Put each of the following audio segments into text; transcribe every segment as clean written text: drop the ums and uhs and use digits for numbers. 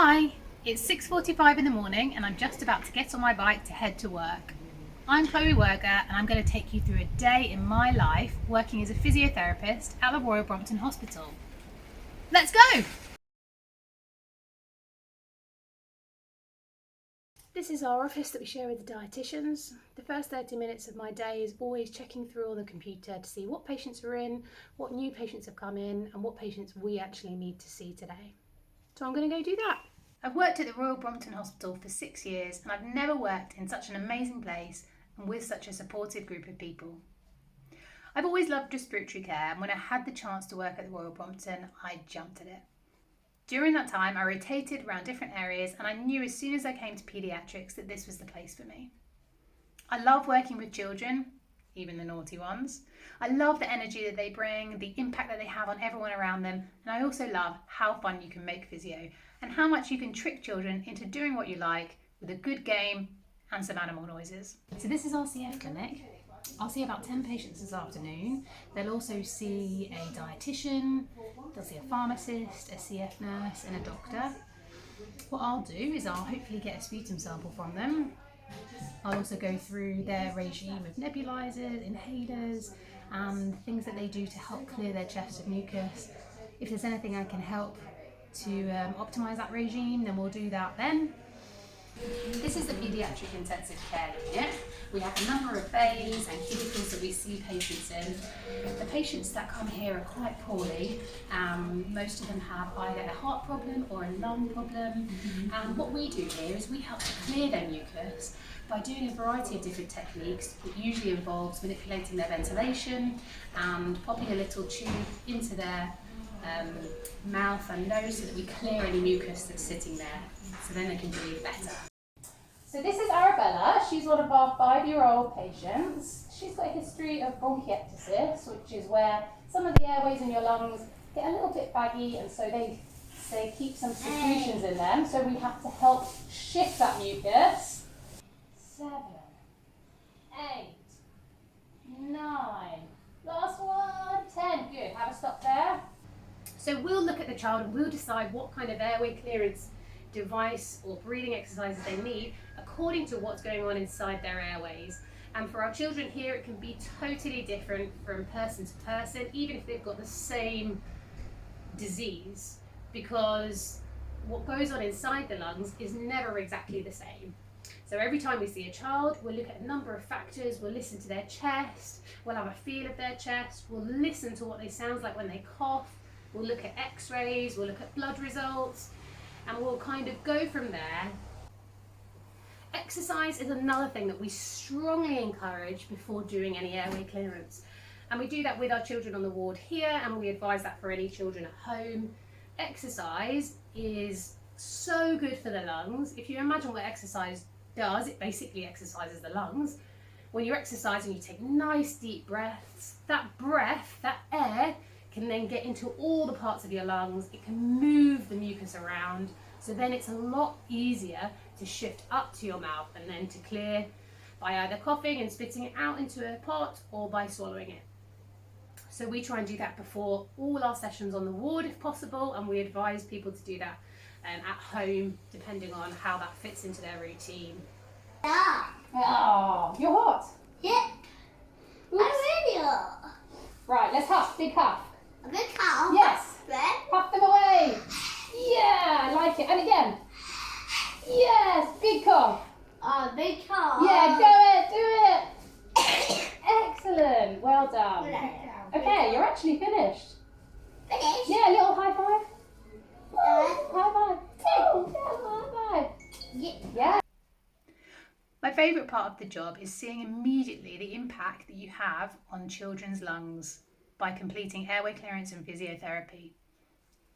Hi, it's 6:45 in the morning and I'm just about to get on my bike to head to work. I'm Chloe Worger and I'm going to take you through a day in my life working as a physiotherapist at the Royal Brompton Hospital. Let's go! This is our office that we share with the dietitians. The first 30 minutes of my day is always checking through all the computer to see what patients are in, what new patients have come in and what patients we actually need to see today. So I'm going to go do that. I've worked at the Royal Brompton Hospital for 6 years and I've never worked in such an amazing place and with such a supportive group of people. I've always loved respiratory care and when I had the chance to work at the Royal Brompton, I jumped at it. During that time, I rotated around different areas and I knew as soon as I came to paediatrics that this was the place for me. I love working with children, even the naughty ones. I love the energy that they bring, the impact that they have on everyone around them, and I also love how fun you can make physio and how much you can trick children into doing what you like with a good game and some animal noises. So this is our CF clinic. I'll see about 10 patients this afternoon. They'll also see a dietitian, they'll see a pharmacist, a CF nurse and a doctor. What I'll do is I'll hopefully get a sputum sample from them. I'll also go through their regime of nebulizers, inhalers and things that they do to help clear their chest of mucus. If there's anything I can help to optimise that regime, then we'll do that then. This is the paediatric intensive care unit. We have a number of bays and cubicles that we see patients in. The patients that come here are quite poorly. Most of them have either a heart problem or a lung problem. And what we do here is we help to clear their mucus by doing a variety of different techniques. It usually involves manipulating their ventilation and popping a little tube into their mouth and nose so that we clear any mucus that's sitting there, so then they can breathe better. So this is Arabella. She's one of our 5-year-old patients. She's got a history of bronchiectasis, which is where some of the airways in your lungs get a little bit baggy and so they keep some secretions in them. So we have to help shift that mucus. 7, 8, 9, last one, 10. Good, have a stop there. So we'll look at the child and we'll decide what kind of airway clearance device or breathing exercises they need according to what's going on inside their airways. And for our children here, it can be totally different from person to person, even if they've got the same disease, because what goes on inside the lungs is never exactly the same. So every time we see a child, we'll look at a number of factors. We'll listen to their chest, we'll have a feel of their chest, we'll listen to what they sound like when they cough, we'll look at x-rays, we'll look at blood results, and we'll kind of go from there. Exercise is another thing that we strongly encourage before doing any airway clearance. And we do that with our children on the ward here, and we advise that for any children at home. Exercise is so good for the lungs. If you imagine what exercise does, it basically exercises the lungs. When you're exercising, you take nice deep breaths. That breath, that air, can then get into all the parts of your lungs. It can move the mucus around, so then it's a lot easier to shift up to your mouth and then to clear by either coughing and spitting it out into a pot or by swallowing it. So we try and do that before all our sessions on the ward if possible, and we advise people to do that at home depending on how that fits into their routine. Yeah. Oh, you're hot? Yeah. Oops. I'm ready. Right, let's huff, big huff. A big cow. Yes. Red. Puff them away. Yeah, I like it. And again. Yes, big cough. Big cow. Yeah, do it. Excellent. Well done. Okay, you're actually finished. Finished. Yeah, a little high five. Yeah. High five. Yeah, high five. Yeah. My favourite part of the job is seeing immediately the impact that you have on children's lungs by completing airway clearance and physiotherapy.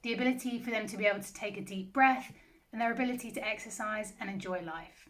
The ability for them to be able to take a deep breath and their ability to exercise and enjoy life.